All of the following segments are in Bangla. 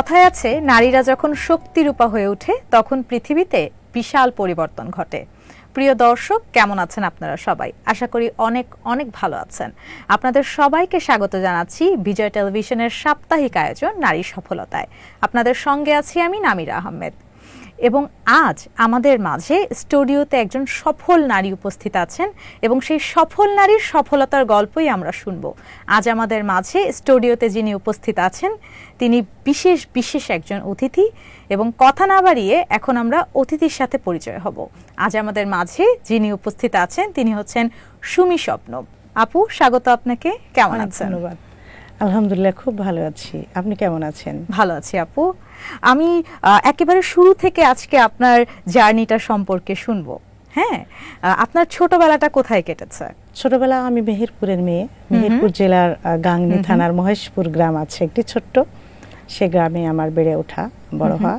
কথায় আছে নারীরা যখন শক্তিরূপা হয়ে ওঠে তখন পৃথিবীতে বিশাল পরিবর্তন ঘটে। প্রিয় দর্শক, কেমন আছেন আপনারা সবাই? আশা করি অনেক অনেক ভালো আছেন। আপনাদের সবাইকে স্বাগত জানাচ্ছি বিজয় টেলিভিশনের সাপ্তাহিক আয়োজন নারী সফলতায়। আপনাদের সঙ্গে আছি আমি নামিরা আহমেদ এবং আজ আমাদের মাঝে স্টুডিওতে একজন সফল নারী উপস্থিত আছেন এবং সেই সফল নারীর সফলতার গল্পই আমরা শুনব। আজ আমাদের মাঝে স্টুডিওতে যিনি উপস্থিত আছেন তিনি বিশেষ একজন অতিথি এবং কথা না বাড়িয়ে এখন আমরা অতিথির সাথে পরিচয় হব। আজ আমাদের মাঝে যিনি উপস্থিত আছেন তিনি হচ্ছেন সুমি স্বপ্ন। আপু, স্বাগত আপনাকে। কেমন আছেন? ধন্যবাদ। আলহামদুলিল্লাহ, খুব ভালো আছি। আপনি কেমন আছেন? ভালো আছি আপু। আমি একেবারে শুরু থেকে আজকে আপনার জার্নিটা সম্পর্কে শুনবো। হ্যাঁ, আপনার ছোটবেলাটা কোথায় কেটেছে? ছোটবেলা আমি মেহেরপুরের মেয়ে। মেহেরপুর জেলার গাংনী থানার মহেশপুর গ্রাম আছে একটি ছোট্ট, সে গ্রামে আমার বেড়ে ওঠা বড় হওয়া।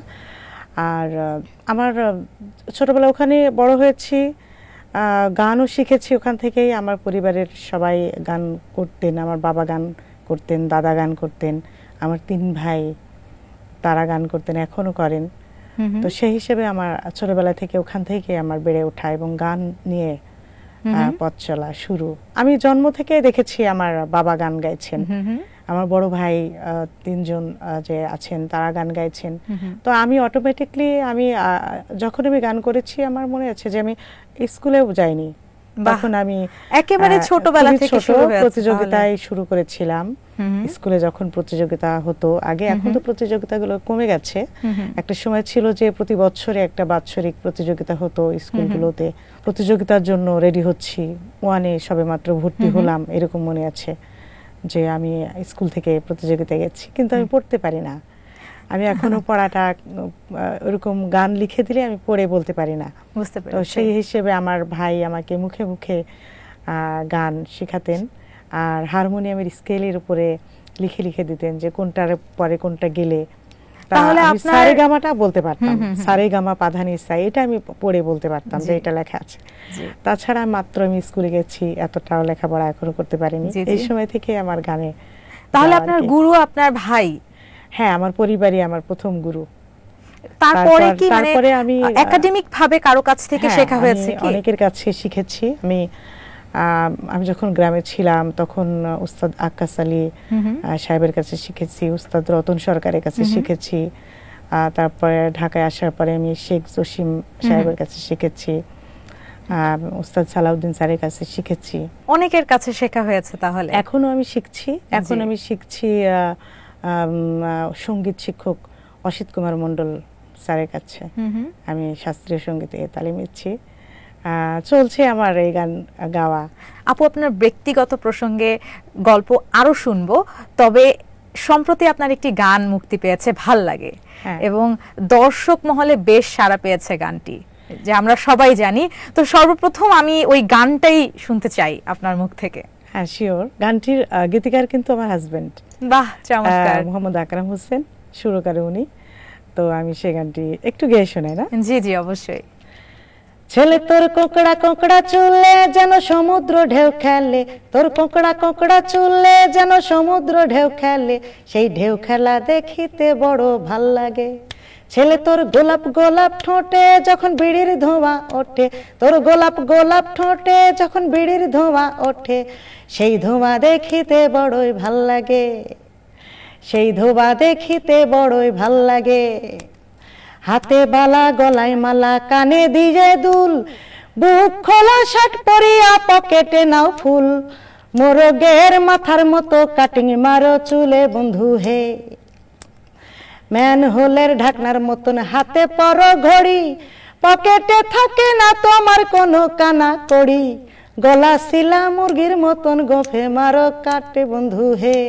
আর আমার ছোটবেলা ওখানে বড় হয়েছি, গানও শিখেছি ওখান থেকেই। আমার পরিবারের সবাই গান করতেন, আমার বাবা গান করতেন, দাদা গান করতেন, আমার 3 ভাই তারা গান করতেন, এখনো করেন। তো সেই হিসেবে আমার ছোটবেলা থেকে ওখান থেকে আমার বেড়ে ওঠা এবং গান নিয়ে পথ চলা শুরু। আমি জন্ম থেকে দেখেছি আমার বাবা গান গাইছেন, আমার বড় ভাই 3 জন যে আছেন তারা গান গাইছেন। তো আমি অটোমেটিকলি যখন আমি গান করেছি আমার মনে আছে যে আমি স্কুলেও যাইনি, তখন আমি একেবারে ছোটবেলা থেকে প্রতিযোগিতায় শুরু করেছিলাম। স্কুলে যখন প্রতিযোগিতা হতো আগে, এখন তো প্রতিযোগিতাগুলো কমে গেছে। একটা সময় ছিল যে প্রতি বছরে একটা বাৎসরিক প্রতিযোগিতা হতো স্কুলগুলোতে। প্রতিযোগিতার জন্য রেডি হচ্ছি, 1-এ সবেমাত্র ভর্তি হলাম, এরকম মনে আছে যে আমি স্কুল থেকে প্রতিযোগিতায় গেছি, কিন্তু আমি পড়তে পারি না। আমি এখনো পড়াটা ওরকম গান লিখে দিলে আমি পড়ে বলতে পারি না। তো সেই হিসেবে আমার ভাই আমাকে মুখে মুখে গান শেখাতেন, আর হারমোনিয়ামের স্কেলের উপরে লিখে লিখে দিতেন যে কোনটার পরে কোনটা গেলে। তাহলে সারে গামাটা বলতে পারতাম, সারে গামা পাধানি সা, এটা আমি পড়ে বলতে পারতাম যে এটা লেখা আছে। তাছাড়া মাত্র আমি স্কুলে গেছি, এতটাও লেখাপড়া এখনো করতে পারিনি। এই সময় থেকে আমার গানে। তাহলে আপনার গুরু আপনার ভাই? হ্যাঁ, আমার পরিবারই আমার প্রথম গুরু। তারপরে কি তারপরে আমি একাডেমিক ভাবে কারো কাছ থেকে শেখা হয়েছে? কি অনেকের কাছে শিখেছি। আমি যখন গ্রামে ছিলাম তখন উস্তাদ আক্কাস আলী সাহেবের কাছে শিখেছি, উস্তাদ রতন সরকারের কাছে শিখেছি। তারপরে ঢাকায় আসার পরে আমি শেখ জসিম সাহেবের কাছে শিখেছি, উস্তাদ সালাউদ্দিন স্যারের কাছে শিখেছি। অনেকের কাছে শেখা হয়েছে। তাহলে এখনো আমি শিখছি। সঙ্গীত শিক্ষক অসিত কুমার মন্ডল স্যারের কাছে আমি শাস্ত্রীয় সঙ্গীতে তালিম নিচ্ছি। চলছে আমার এই গান গাওয়া। আপু, আপনার ব্যক্তিগত প্রসঙ্গে গল্প আরো শুনবো, তবে সম্প্রতি আপনার একটি গান মুক্তি পেয়েছে, ভাল লাগে, এবং দর্শক মহলে বেশ সাড়া পেয়েছে গানটি, যে আমরা সবাই জানি। তো সর্বপ্রথম আমি ওই গানটাই শুনতে চাই আপনার মুখ থেকে। হ্যাঁ, শিওর। গানটির গীতিকার কিন্তু আমার হাজবেন্ড। বাহ, চমৎকার। মোহাম্মদ আকরাম হোসেন, সুরকার উনি। তো আমি সেই গানটি একটু গেয়ে শোনাই না? জি জি, অবশ্যই। ছেলে তোর কোকড়া কোকড়া চুলে যেন সমুদ্র ঢেউ খেলে, তোর কোকড়া কোকড়া চুলে যেন সমুদ্র ঢেউ খেলে, সেই ঢেউ খেলা দেখিতে বড় ভাল লাগে। ছেলে তোর গোলাপ গোলাপ ঠোঁটে যখন বিড়ির ধোঁয়া ওঠে, তোর গোলাপ গোলাপ ঠোঁটে যখন বিড়ির ধোঁয়া ওঠে, সেই ধোঁয়া দেখিতে বড়ই ভাল লাগে, সেই ধোঁয়া দেখিতে বড়ই ভাল লাগে। হাতে বালা গলায় মালা কানে দিয়ে দুল, বুক খোলা শার্ট পরিয়া পকেটে নাও ফুল, মোরগের মাথার মতো কাটিং মারো চুলে বন্ধু হে, ম্যান হোলের ঢাকনার মতন হাতে পরো ঘড়ি, পকেটে থাকে না তোমার কোনো কানা কড়ি, গলা শিলা মুরগির মতন গোফে মারো কাটে বন্ধু হে।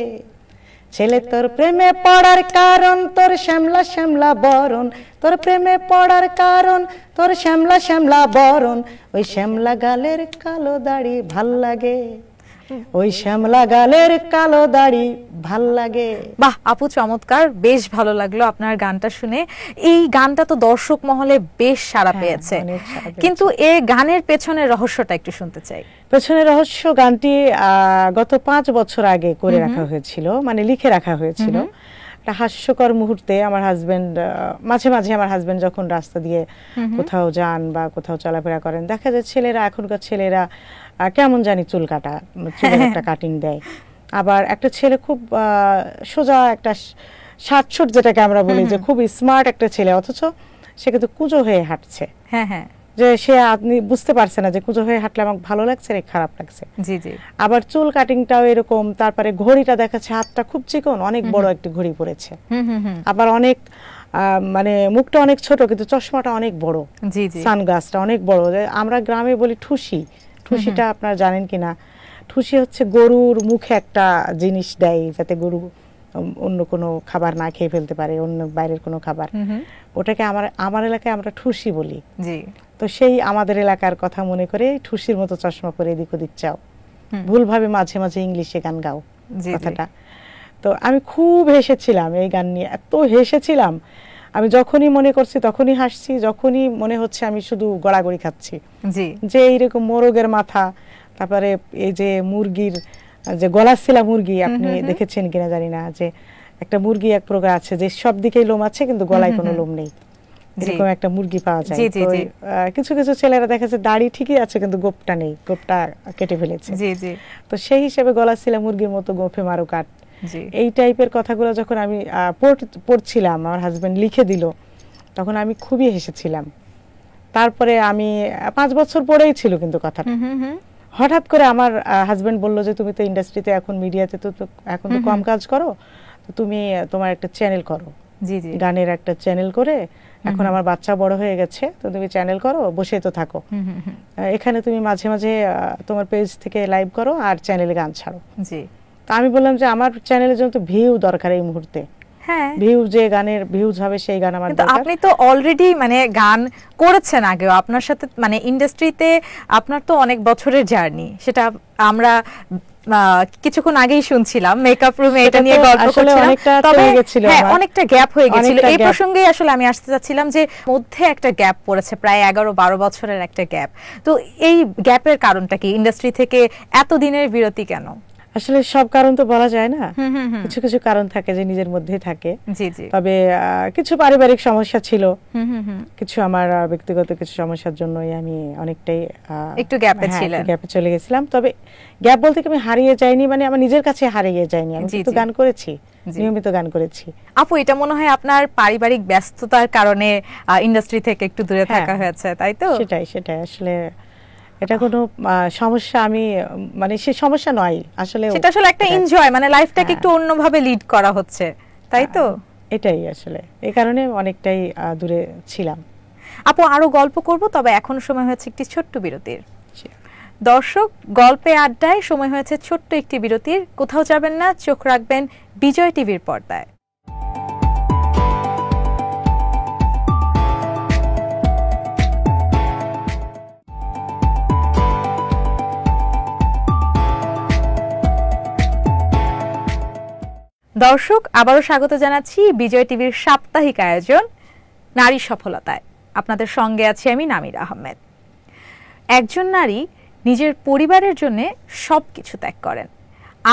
ছেলে তোর প্রেমে পড়ার কারণ তোর শ্যামলা শ্যামলা বরণ, তোর প্রেমে পড়ার কারণ তোর শ্যামলা শ্যামলা বরণ, ওই শ্যামলা গালের কালো দাড়ি ভাল লাগে, ওই শ্যামলা গালের কালো দাড়ি ভাল লাগে। বাহ আপু, চমৎকার, বেশ ভালো লাগলো আপনার গানটা শুনে। এই গানটা তো দর্শক মহলে বেশ সাড়া পেয়েছে, কিন্তু এই গানের পেছনের রহস্যটা একটু শুনতে চাই। পেছনের রহস্য, গানটি গত 5 বছর আগে করে রাখা হয়েছিল, মানে লিখে রাখা হয়েছিল। একটা হাস্যকর মুহূর্তে আমার হাজবেন্ড মাঝে মাঝে আমার হাজবেন্ড যখন রাস্তা দিয়ে কোথাও যান বা কোথাও চলাফেরা করেন, দেখা যায় ছেলেরা, এখনকার ছেলেরা কেমন জানি চুলের একটা কাটিং দেয়। আবার একটা ছেলে খুব সোজা একটা সাতশট, যেটাকে আমরা বলি যে খুব স্মার্ট একটা ছেলে, অথচ সে কিন্তু কুঁজো হয়ে হাঁটছে। হ্যাঁ হ্যাঁ, যে সে আপনি বুঝতে পারছে না যে কুঁজো হয়ে হাঁটলে আমার ভালো লাগছে না খারাপ লাগছে। জি জি। আবার চুল কাটিংটাও এরকম, তারপরে ঘড়িটা দেখাচ্ছে হাতটা খুব চিকন, অনেক বড় একটি ঘড়ি পরেছে। আবার অনেক মানে মুখটা অনেক ছোট কিন্তু চশমাটা অনেক বড়, জি জি, সানগ্লাসটা অনেক বড়। আমরা গ্রামে বলি ঠুসি। ঠুসিটা আপনারা জানেন কিনা? ঠুসি হচ্ছে গরুর মুখে একটা জিনিস দেয় যাতে গরু অন্য কোনো খাবার না খেয়ে ফেলতে পারে, অন্য বাইরের কোনো খাবার। ওটাকে আমার এলাকায় আমরা ঠুসি বলি। জি। তো সেই আমাদের এলাকার কথা মনে করে ঠুসির মতো চশমা পরে এদিক ওদিক চাও, ভুলভাবে মাঝে মাঝে ইংলিশে গান গাও কথাটা। তো আমি খুব হেসেছিলাম এই গান নিয়ে, এত হেসেছিলাম। আমি যখনই মনে করছি তখনই হাসছি, যখনই মনে হচ্ছে আমি শুধু গড়াগড়ি খাচ্ছি। যে এইরকম মোরগের মাথা, তারপরে এই যে মুরগির যে গলাশিলা মুরগি, আপনি দেখেছেন কিনা জানি না, যে একটা মুরগি এক প্রকার আছে যে সব দিকেই লোম আছে কিন্তু গলায় কোনো লোম নেই, এরকম একটা মুরগি পাওয়া যায়। কিছু কিছু ছেলেরা দেখেছে দাড়ি ঠিকই আছে কিন্তু গোপটা নেই, গোপটা কেটে ফেলেছে। তো সেই হিসেবে গলাশিলা মুরগির মতো গোফে মারো কাট, এই টাইপের কথাগুলো যখন আমি পড়ছিলাম, আমার হাজবেন্ড লিখে দিল, তখন আমি খুবই হেসেছিলাম। তারপরে আমি 5 বছর পরেই ছিল কিন্তু কথাটা, হঠাৎ করে আমার হাজবেন্ড বলল যে তুমি তো ইন্ডাস্ট্রিতে এখন, মিডিয়াতে তো এখন তো কম কাজ করো, তো তুমি তোমার একটা চ্যানেল করো, গানের একটা চ্যানেল করে, এখন আমার বাচ্চা বড় হয়ে গেছে, তো তুমি চ্যানেল করো, বসে তো থাকো, এখানে তুমি মাঝে মাঝে তোমার পেজ থেকে লাইভ করো আর চ্যানেলে গান ছাড়ো। তো আমি বললাম যে আমার চ্যানেলের জন্য তো ভিউ দরকার এই মুহূর্তে। হ্যাঁ, ভিউ, যে গানের ভিউজ হবে সেই গান আমার দরকার। আপনি তো অলরেডি মানে গান করেছেন আগেও, আপনার সাথে মানে ইন্ডাস্ট্রিতে আপনার তো অনেক বছরের জার্নি, সেটা আমরা কিছুক্ষণ আগেই শুনছিলাম মেকআপ রুমে এটা নিয়ে গল্প করছিলাম। তবে হ্যাঁ, অনেকটা গ্যাপ হয়ে গেছিল। এই প্রসঙ্গে আসলে আমি আসতে চাচ্ছিলাম যে মধ্যে একটা গ্যাপ পড়েছে, প্রায় 11-12 বছরের একটা গ্যাপ। তো এই গ্যাপের কারণটা কি? ইন্ডাস্ট্রি থেকে এত দিনের বিরতি কেন? আসলে সব কারণ তো বলা যায় না, কিছু কিছু কারণ থাকে যে নিজের মধ্যেই থাকে। তবে কিছু পারিবারিক সমস্যা ছিল, কিছু আমার ব্যক্তিগত কিছু সমস্যার জন্যই আমি অনেকটাই একটু গ্যাপে চলে গেছিলাম। তবে গ্যাপ বলতে কি আমি হারিয়ে যাইনি, মানে আমার নিজের কাছে হারিয়ে যাইনি, আমি তো গান করেছি, নিয়মিত গান করেছি। আপু, এটা মনে হয় আপনার পারিবারিক ব্যস্ততার কারণে ইন্ডাস্ট্রি থেকে একটু দূরে থাকা হয়েছে, তাই তো? সেটাই আসলে এটা কোনো সমস্যা, আমি মানে সে সমস্যা নয় আসলে, সেটা আসলে একটা এনজয়, মানে লাইফটাকে একটু অন্যভাবে লিড করা হচ্ছে, তাই তো? এটাই আসলে এই কারণে অনেকটাই দূরে ছিলাম। আপু, আরো গল্প করব, তবে এখন সময় হয়েছে একটি ছোট্ট বিরতির। দর্শক, গল্পে আড্ডায় সময় হয়েছে ছোট্ট একটি বিরতির। কোথাও যাবেন না, চোখ রাখবেন বিজয় টিভির পর্দায়। দর্শক, আবারও স্বাগত জানাচ্ছি বিজয় টিভির সাপ্তাহিক আয়োজন নারী সফলতায়। আপনাদের সঙ্গে আছি আমি নামিরা আহমেদ। একজন নারী নিজের পরিবারের জন্য সবকিছু ত্যাগ করেন,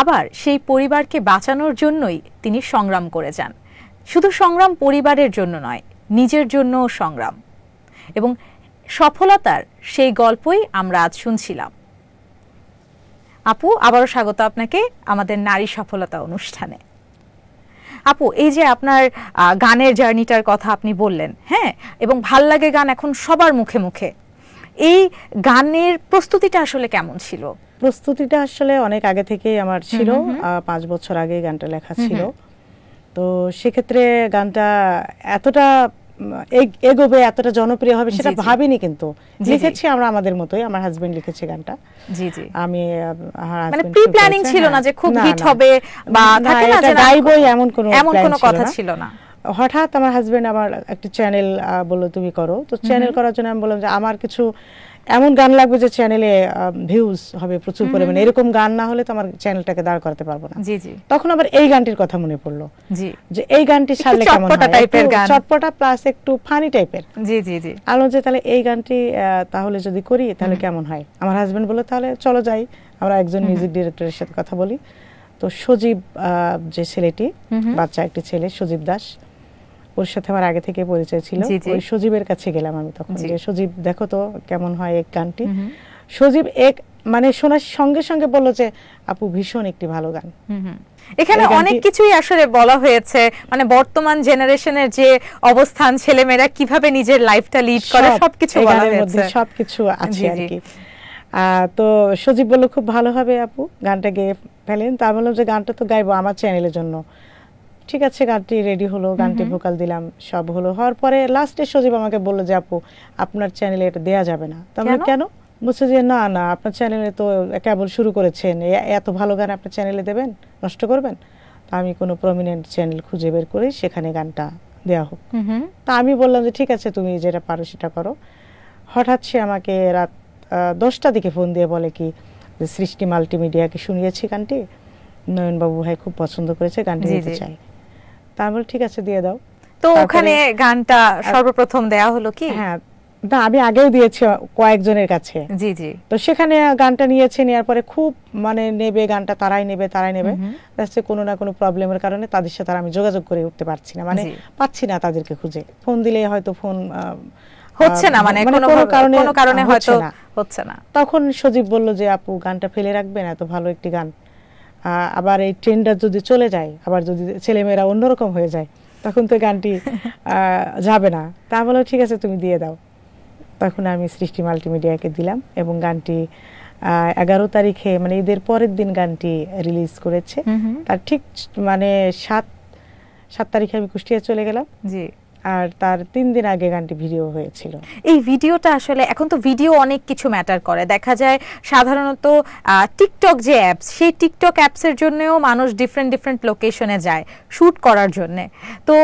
আবার সেই পরিবারকে বাঁচানোর জন্যই তিনি সংগ্রাম করে যান। শুধু সংগ্রাম পরিবারের জন্য নয়, নিজের জন্যও সংগ্রাম, এবং সফলতার সেই গল্পই আমরা আজ শুনছিলাম। আপু, আবারও স্বাগত আপনাকে আমাদের নারী সফলতা অনুষ্ঠানে। আপু, এই যে আপনার গানের জার্নিটার কথা আপনি বললেন, হ্যাঁ, এবং ভাল লাগে গান এখন সবার মুখে মুখে, এই গানের প্রস্তুতিটা আসলে কেমন ছিল? প্রস্তুতিটা আসলে অনেক আগে থেকেই আমার ছিল, 5 বছর আগে গানটা লেখা ছিল। তো সেক্ষেত্রে গানটা এতটা এগোবে, এতটা জনপ্রিয় হবে সেটা ভাবিনি, কিন্তু লিখেছি আমরা আমাদের মতোই, আমার হাজবেন্ড লিখেছে গানটা। আমি মানে প্রি প্ল্যানিং ছিল না যে খুব হিট হবে বা থাকে না যে গাইবই, এমন কোনো কথা ছিল না। হঠাৎ আমার হাজবেন্ড আমার একটা চ্যানেল বললো তুমি করো, তো চ্যানেল করার জন্য আমি বললাম যে আমার কিছু এমন গান লাগবে যে চ্যানেলে ভিউজ হবে প্রচুর পরিমাণে, এরকম গান না হলে তো আমার চ্যানেলটাকে দাঁড় করাতে পারবো না। তখন আবার এই গানটির কথা মনে পড়লো, যে এই গানটি ছাড়লে কেমন হয়, চটপটা প্লাস একটু ফানি টাইপের। আলো যে তাহলে এই গানটি তাহলে যদি করি তাহলে কেমন হয়। আমার হাজবেন্ড বললো তাহলে চলো যাই, আমরা একজন মিউজিক ডিরেক্টরের সাথে কথা বলি। তো সজীব যে ছেলেটি, বাচ্চা একটি ছেলে সজীব দাস, ওর সাথে আমার আগে থেকে পরিচয় ছিল। ওই সজীবের কাছে গেলাম আমি তখন, যে সজীব দেখো তো কেমন হয় এক গানটি। সজীব এক মানে শোনার সঙ্গে সঙ্গে বললো যে আপু ভীষণ একটি ভালো গান। এখানে অনেক কিছুই আসলে বলা হয়েছে, মানে বর্তমান জেনারেশনের যে অবস্থান, ছেলেমেয়েরা কিভাবে নিজের লাইফটা লিড করে সবকিছু বলা হয়েছে, সবকিছু আছে আর কি। তো সজীব বললো খুব ভালো হবে আপু, গানটা গেয়ে ফেলেন। তা বললাম যে গানটা তো গাইবো আমার চ্যানেলের জন্য। ঠিক আছে, গানটি রেডি হলো, গানটি ভোকাল দিলাম, সব হলো। হওয়ার পরে লাস্টে সজীব আমাকে বললো যে আপু আপনার চ্যানেলে এটা দেয়া যাবে না। তা আমি কেন? বলছে যে না না, আপনার চ্যানেলে তো কেবল শুরু করেছেন, এত ভালো গান আপনার চ্যানেলে দেবেন, নষ্ট করবেন? তা আমি কোনো প্রমিনেন্ট চ্যানেল খুঁজে বের করে সেখানে গানটা দেওয়া হোক। তা আমি বললাম যে ঠিক আছে, তুমি যেটা পারো সেটা করো। হঠাৎ সে আমাকে রাত 10টার দিকে ফোন দিয়ে বলে কি যে সৃষ্টি মাল্টিমিডিয়াকে শুনিয়েছি গানটি, নয়নবাবু ভাই খুব পছন্দ করেছে, গানটি দিতে চাই। তা আমি বলি ঠিক আছে দিয়ে দাও। তো ওখানে গানটা সর্বপ্রথম দেয়া হলো কি? হ্যাঁ, না আমি আগেও দিয়েছি কয়েকজনের কাছে। জি জি। তো সেখানে গানটা নিয়েছে, নেওয়ার পরে খুব মানে নেবে গানটা, তারাই নেবে। কোনো না কোনো প্রবলেমের কারণে তাদের সাথে আমি যোগাযোগ করে উঠতে পারছি না, মানে পাচ্ছি না তাদেরকে খুঁজে। ফোন দিলে হয়তো ফোন হচ্ছে না, মানে কোনো কারণে হয়তো হচ্ছে না। তখন সজীব বলল যে আপু গানটা ফেলে রাখবেন, এত ভালো একটি গান, আবার এই ট্রেন্ডটা যদি চলে যায়, আবার যদি ছেলেমেয়েরা অন্যরকম হয়ে যায়, তখন তো গানটি যাবে না। তা বললো ঠিক আছে তুমি দিয়ে দাও। তখন আমি সৃষ্টি মাল্টিমিডিয়াকে দিলাম এবং গানটি 11 তারিখে মানে ঈদের পরের দিন গানটি রিলিজ করেছে। তার ঠিক মানে 7 তারিখে আমি কুষ্টিয়া চলে গেলাম। জি। আর তার 3 দিন আগে গানটি ভিডিও হয়েছিল। এই ভিডিওটা আসলে এখন তো ভিডিও অনেক কিছু ম্যাটার করে, দেখা যায় সাধারণত টিকটক যে অ্যাপস, সেই টিকটক অ্যাপসের জন্যও মানুষ ডিফারেন্ট লোকেশনে যায় শুট করার জন্য। তো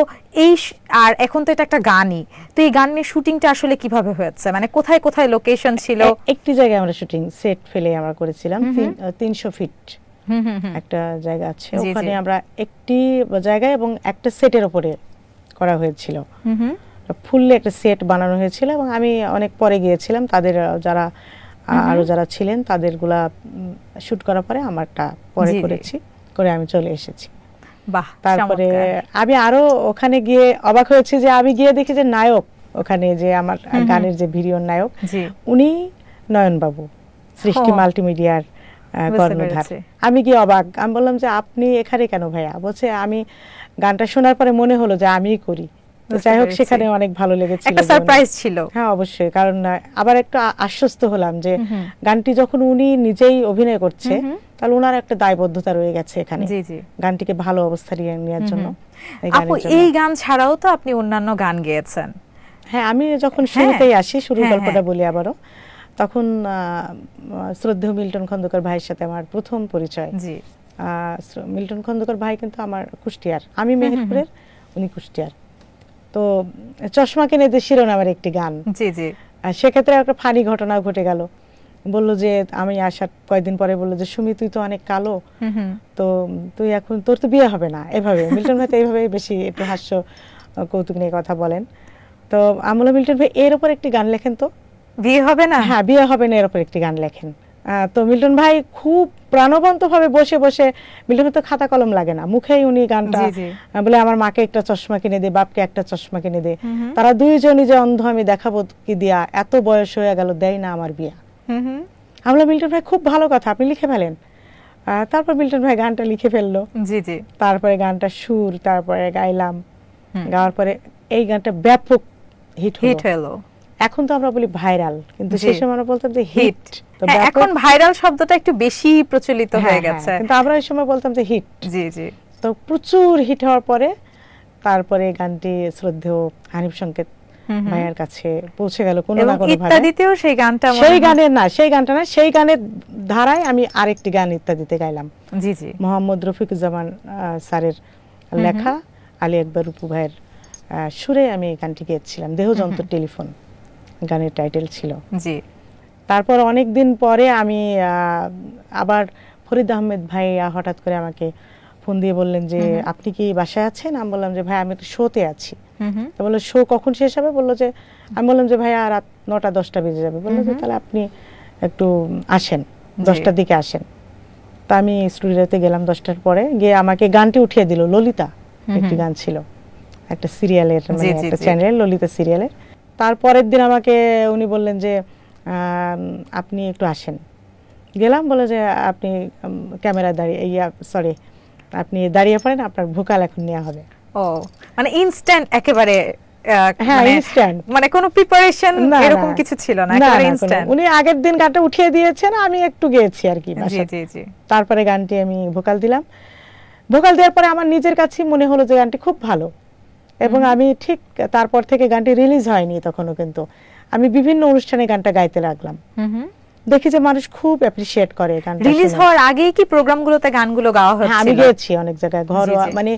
এই আর এখন তো এটা একটা গানই, তো এই গানের শুটিংটা আসলে কিভাবে হয়েছে, মানে কোথায় কোথায় লোকেশন ছিল? একটি জায়গায় আমরা শুটিং সেট ফেলে আমরা করেছিলাম, 300 ফিট একটা জায়গা আছে, ওখানে আমরা একটি জায়গায় এবং একটা সেটের উপরে করা হয়েছিল, ফুললি একটা সেট বানানো হয়েছিল। এবং আমি অনেক পরে গিয়েছিলাম, তাদের যারা আরো যারা ছিলেন তাদেরগুলা শুট করার পরে আমারটা পরে করেছি, করে আমি চলে এসেছি। বাহ। তারপরে আমি আরো ওখানে গিয়ে অবাক হয়েছি যে আমি গিয়ে দেখি যে নায়ক ওখানে, যে আমার গানের যে ভিডিওর নায়ক, উনি নয়নবাবু, সৃষ্টি মাল্টিমিডিয়ার কর্ণধার। আমি গিয়ে অবাক, আমি বললাম যে আপনি এখানে কেন ভাইয়া? বলছে আমি গানটা শোনার পরে মনে হলো যে আমিই করি। যাই হোক, সেখানে অনেক ভালো লেগেছিল, একটা সারপ্রাইজ ছিল। হ্যাঁ অবশ্যই, কারণ আবার একটু আশ্বস্ত হলাম যে গানটি যখন উনি নিজেই অভিনয় করছে, তাহলে ওনার একটা দায়বদ্ধতা রয়ে গেছে এখানে গানটিকে ভালো অবস্থায় নেওয়ার জন্য। আপু এই গান ছাড়াও তো আপনি অন্যান্য গান গেয়েছেন। হ্যাঁ, আমি যখন শুরুতেই আসি, শুরুর গল্পটা বলি আবারও, তখন শ্রদ্ধেয় মিল্টন খন্দকার ভাইয়ের সাথে আমার প্রথম পরিচয়। মিল্টন খন্দকার ভাই কিন্তু আমার কুষ্টিয়ার, আমি মেহেরপুরের, উনি কুষ্টিয়ার। তো চশমা কিনে দে শিরোনামের একটি গান, সেক্ষেত্রে একটা ফানি ঘটনা ঘটে গেল। বললো যে আমি আসার কয়েকদিন পরে বললো যে সুমি তুই তো অনেক কালো, তো তুই এখন তোর তো বিয়ে হবে না। এভাবে মিল্টন ভাই তো এইভাবে বেশি একটু হাস্য কৌতুক নিয়ে কথা বলেন। তো আমি বললাম মিল্টন ভাই এর উপর একটি গান লেখেন তো। বিয়ে হবে না? হ্যাঁ, বিয়ে হবে না, এর উপর একটি গান লেখেন। তো মিল্টন ভাই খুব প্রাণবন্ত ভাবে বসে বসে, মিল্টন তো খাতা কলম লাগে না, মুখেই উনি গানটা বলে আমার মাকে একটা চশমা কিনে দে, বাপকে একটা চশমা কিনে দে, তারা দুইজনই যে অন্ধ আমি দেখাবো কি দিয়া, এত বয়স হয়ে গেল দেয় না আমার বিয়া। আমরা মিল্টন ভাই খুব ভালো কথা, আপনি লিখে ফেলেন। তারপর মিল্টন ভাই গানটা লিখে ফেললো। তারপরে গানটা সুর, তারপরে গাইলাম, গাওয়ার পরে এই গানটা ব্যাপক হিট হলো। এখন তো আমরা বলি ভাইরাল, কিন্তু সেই সময় আমরা বলতাম যে হিট। এখন ভাইরাল শব্দটা একটু বেশি প্রচলিত হয়ে গেছে, কিন্তু আমরা এই সময় বলতাম যে হিট। তো প্রচুর হিট হওয়ার পরে তারপরে গানটি শ্রদ্ধেয় হানিফ সংকেত ভাইয়ের কাছে পৌঁছে গেল কোনো না কোনো ভাবে। ইত্যাদিতেও সেই গানটা, সেই গানটা না, সেই গানের ধারায় আমি আরেকটি গান ইত্যাদিতে গাইলাম। মোহাম্মদ রফিকুজ্জামান স্যারের লেখা, আলী আকবর রূপু ভাইয়ের সুরে আমি এই গানটি গেয়েছিলাম, দেহযন্ত্র টেলিফোন গানের টাইটেল ছিল। তারপর অনেক দিন পরে আমি আবার ফরিদ আহমেদ ভাই হঠাৎ করে আমাকে ফোন দিয়ে বললেন যে আপনি কি বাসায় আছেন? আমি বললাম যে ভাই আমি একটা শোতে আছি। তো বললো শো কখন শেষ হবে? বললো যে, আমি বললাম যে ভাইয়া রাত 9টা 10টা বেজে যাবে। বললো যে তাহলে আপনি একটু আসেন, 10টার দিকে আসেন। তা আমি স্টুডিওতে গেলাম 10টার পরে, গিয়ে আমাকে গানটি উঠিয়ে দিল। ললিতা একটি গান ছিল একটা সিরিয়ালের, মানে একটা চ্যানেল ললিতা সিরিয়ালের। তারপরের দিন আমাকে উনি বললেন যে আপনি একটু আসেন। গেলাম, বলে যে আপনি ক্যামেরা দাঁড়িয়ে সরি আপনি দাঁড়িয়ে পড়েন, আপনার ভোকাল এখন নেওয়া হবে। ও মানে ইনস্ট্যান্ট একেবারে। হ্যাঁ ইনস্ট্যান্ট, মানে কোনো প্রিপারেশন এরকম কিছু ছিল না, একেবারে ইনস্ট্যান্ট। উনি আগের দিন গানটা উঠিয়ে দিয়েছেন, আমি একটু গেয়েছি আর কি। জি জি জি। তারপরে গানটি আমি ভোকাল দিলাম। ভোকাল দেওয়ার পরে আমার নিজের কাছেই মনে হলো যে গানটি খুব ভালো, এবং আমি ঠিক তারপর থেকে গানটি রিলিজ হয়নি তখনও, কিন্তু আমি বিভিন্ন অনুষ্ঠানে গানটা গাইতে লাগলাম। দেখি যে মানুষ খুব অ্যাপ্রিশিয়েট করে গানটা। রিলিজ হওয়ার আগেই কি প্রোগ্রামগুলোতে গানগুলো গাওয়া হচ্ছিল? আমি গেয়েছি অনেক জায়গায়, ঘরোয়া মানে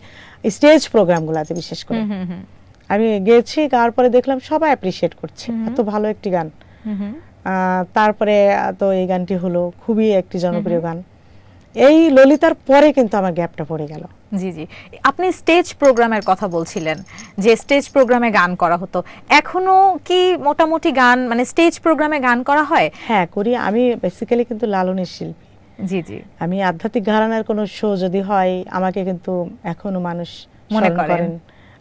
স্টেজ প্রোগ্রামগুলোতে বিশেষ করে আমি গেয়েছি। গাওয়ার পরে দেখলাম সবাই অ্যাপ্রিশিয়েট করছে, এত ভালো একটি গান। তারপরে তো এই গানটি হলো খুবই একটি জনপ্রিয় গান। এই ললিতার পরে কিন্তু আমার গ্যাপটা পড়ে গেল। জি জি। আপনি স্টেজ প্রোগ্রামের কথা বলছিলেন, যে স্টেজ প্রোগ্রামে গান করা হতো। এখনো কি মোটামুটি গান মানে স্টেজ প্রোগ্রামে গান করা হয়? হ্যাঁ করি। আমি বেসিক্যালি কিন্তু লালনের শিল্পী। জি জি। আমি আধ্যাত্মিক ঘরানার কোনো শো যদি হয়, আমাকে কিন্তু এখনো মানুষ মনে করেন।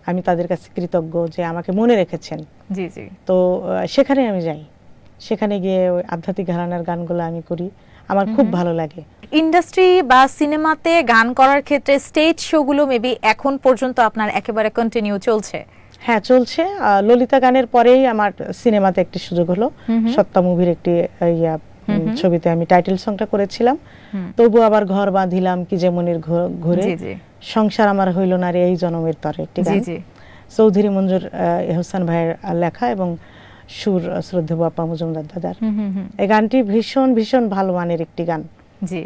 আমি তাদের কাছে কৃতজ্ঞ যে আমাকে মনে রেখেছেন। জি জি। তো সেখানে আমি যাই, সেখানে গিয়ে ওই আধ্যাত্মিক ঘরানার গানগুলো আমি করি, আমার খুব ভালো লাগে। ইন্ডাস্ট্রি বা সিনেমাতে গান করার ক্ষেত্রে স্টেজ শোগুলো মেবি এখন পর্যন্ত আপনার একেবারে কন্টিনিউ চলছে? হ্যাঁ চলছে। ললিতা গানের পরেই আমার সিনেমাতে একটি সুযোগ হলো। সত্তা মুভির একটি ছবিতে আমি টাইটেল সংটা করেছিলাম। তবু আবার ঘর বাঁধিলাম কি যেমনের ঘুরে, সংসার আমার হইল না রে এই জনমের তরে, একটি গান চৌধুরী মঞ্জুর এহসান ভাইয়ের লেখা এবং সুর শ্রদ্ধেয় বাপ্পা মজুমদার দাদার। এই গানটি ভীষণ ভীষণ ভালো মানের একটি গান। জি।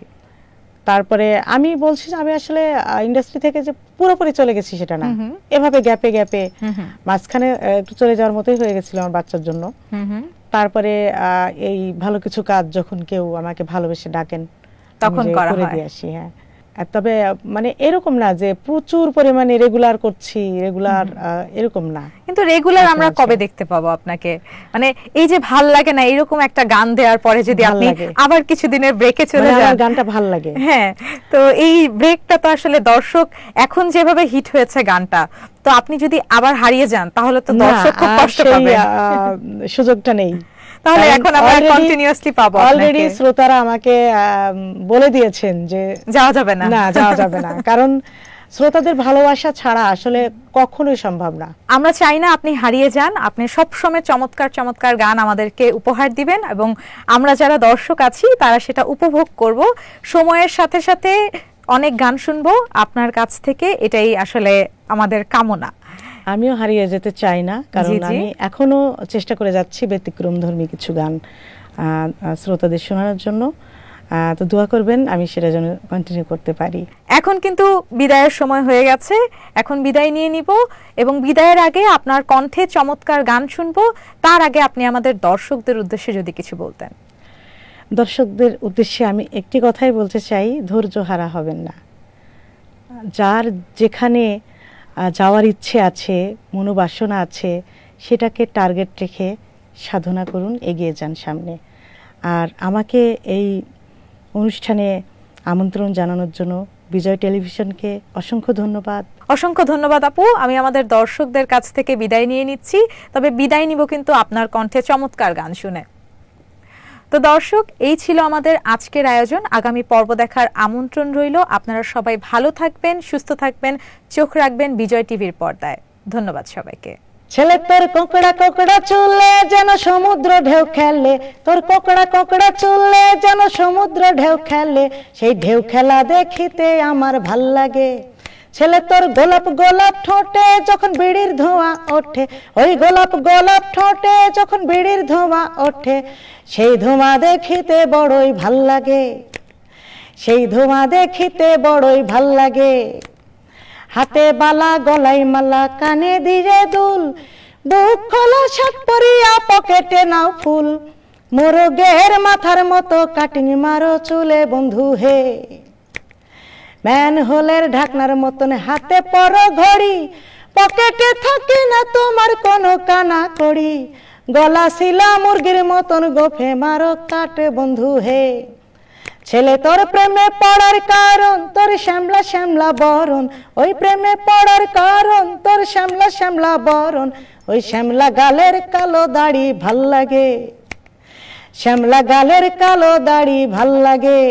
তারপরে আমি বলছি যে আমি আসলে ইন্ডাস্ট্রি থেকে যে পুরোপুরি চলে গেছি সেটা না, এভাবে গ্যাপে গ্যাপে মাঝখানে একটু চলে যাওয়ার মতোই হয়ে গেছিল আমার বাচ্চার জন্য। তারপরে এই ভালো কিছু কাজ যখন কেউ আমাকে ভালোবেসে ডাকেন তখন করে দিয়ে আসি। হ্যাঁ, তবে মানে এরকম না যে প্রচুর পরিমাণে রেগুলার করছি, রেগুলার এরকম না। কিন্তু রেগুলার আমরা কবে দেখতে পাবো আপনাকে? মানে এই যে ভাল লাগে না এরকম একটা গান দেওয়ার পরে যদি আপনি আবার কিছুদিনের ব্রেকে চলে যান, আমার গানটা ভাল লাগে। হ্যাঁ, তো এই ব্রেকটা তো আসলে দর্শক এখন যেভাবে হিট হয়েছে গানটা, তো আপনি যদি আবার হারিয়ে যান তাহলে তো দর্শক খুব কষ্ট পাবে। সুযোগটা নেই, তাহলে এখন আমরা কন্টিনিউয়াসলি পাবো। অলরেডি শ্রোতারা আমাকে বলে দিয়েছেন যে যাওয়া যাবে না, যাওয়া যাবে না, কারণ শ্রোতাদের ভালোবাসা ছাড়া আসলে কখনোই সম্ভব না। আমরা চাই না আপনি হারিয়ে যান, আপনি সব সময় চমৎকার চমৎকার গান আমাদেরকে উপহার দিবেন এবং আমরা যারা দর্শক আছি তারা সেটা উপভোগ করব। সময়ের সাথে সাথে অনেক গান শুনবো আপনার কাছ থেকে, এটাই আসলে আমাদের কামনা। আমিও হারিয়ে যেতে চাই না, কারণ আমি এখনো চেষ্টা করে যাচ্ছি ব্যতিক্রমধর্মী কিছু গান শ্রোতাদের শোনানোর জন্য। তো দোয়া করবেন আমি সেটা যেন কন্টিনিউ করতে পারি। এখন কিন্তু বিদায়ের সময় হয়ে গেছে, এখন বিদায় নিয়ে নিব এবং বিদায়ের আগে আপনার কণ্ঠে চমৎকার গান শুনবো। তার আগে আপনি আমাদের দর্শকদের উদ্দেশ্যে যদি কিছু বলতেন। দর্শকদের উদ্দেশ্যে আমি একটি কথাই বলতে চাই, ধৈর্য হারা হবেন না। যার যেখানে যাওয়ার ইচ্ছে আছে, মনোবাসনা আছে, সেটাকে টার্গেট রেখে সাধনা করুন, এগিয়ে যান সামনে। আর আমাকে এই অনুষ্ঠানে আমন্ত্রণ জানানোর জন্য বিজয় টেলিভিশনকে অসংখ্য ধন্যবাদ। অসংখ্য ধন্যবাদ আপু। আমি আমাদের দর্শকদের কাছ থেকে বিদায় নিয়ে নিচ্ছি, তবে বিদায় নিব কিন্তু আপনার কণ্ঠে চমৎকার গান শুনে। তো দর্শক, এই ছিল আমাদের আজকের আয়োজন। আগামী পর্ব দেখার আমন্ত্রণ রইল। আপনারা সবাই ভালো থাকবেন, সুস্থ থাকবেন, চোখ রাখবেন বিজয় টিভির পর্দায়। ধন্যবাদ সবাইকে। ছেলে তোর কোকড়া কোকড়া চুলে যেন সমুদ্র ঢেউ খেলে, তোর কোকড়া কোকড়া চুলে যেন সমুদ্র ঢেউ খেলে, সেই ঢেউ খেলা দেখিতে আমার ভাল লাগে। ছেলে তোর গোলাপ গোলাপ ঠোঁটে যখন বিড়ির ধোঁয়া ওঠে, ওই গোলাপ গোলাপ ঠোঁটে যখন বিড়ির ধোঁয়া ওঠে, সেই ধোঁয়া দেখিতে বড়ই ভাল লাগে, সেই ধোঁয়া দেখিতে বড়ই ভাল লাগে। হাতে বালা গলায় মালা কানে দিয়ে দুল, বুক খোলা শাক পরিয়া পকেটে নাও ফুল, মোরগের মাথার মতো কাটিং মারো চুলে বন্ধু হে। ম্যান হোলের ঢাকনার মতন হাতে পরো ঘড়ি, পকেটে থাকে না তোমার কোনো কানা কড়ি, গলা শিলা মুরগির মতন গোফে মারো কাটে বন্ধু হে। ছেলে তোর প্রেমে পড়ার কারণ তোর শ্যামলা শ্যামলা বরণ, ওই প্রেমে পড়ার কারণ তোর শ্যামলা শ্যামলা বরণ। ওই শ্যামলা গালের কালো দাড়ি ভাল লাগে, শ্যামলা গালের কালো দাড়ি ভাল লাগে।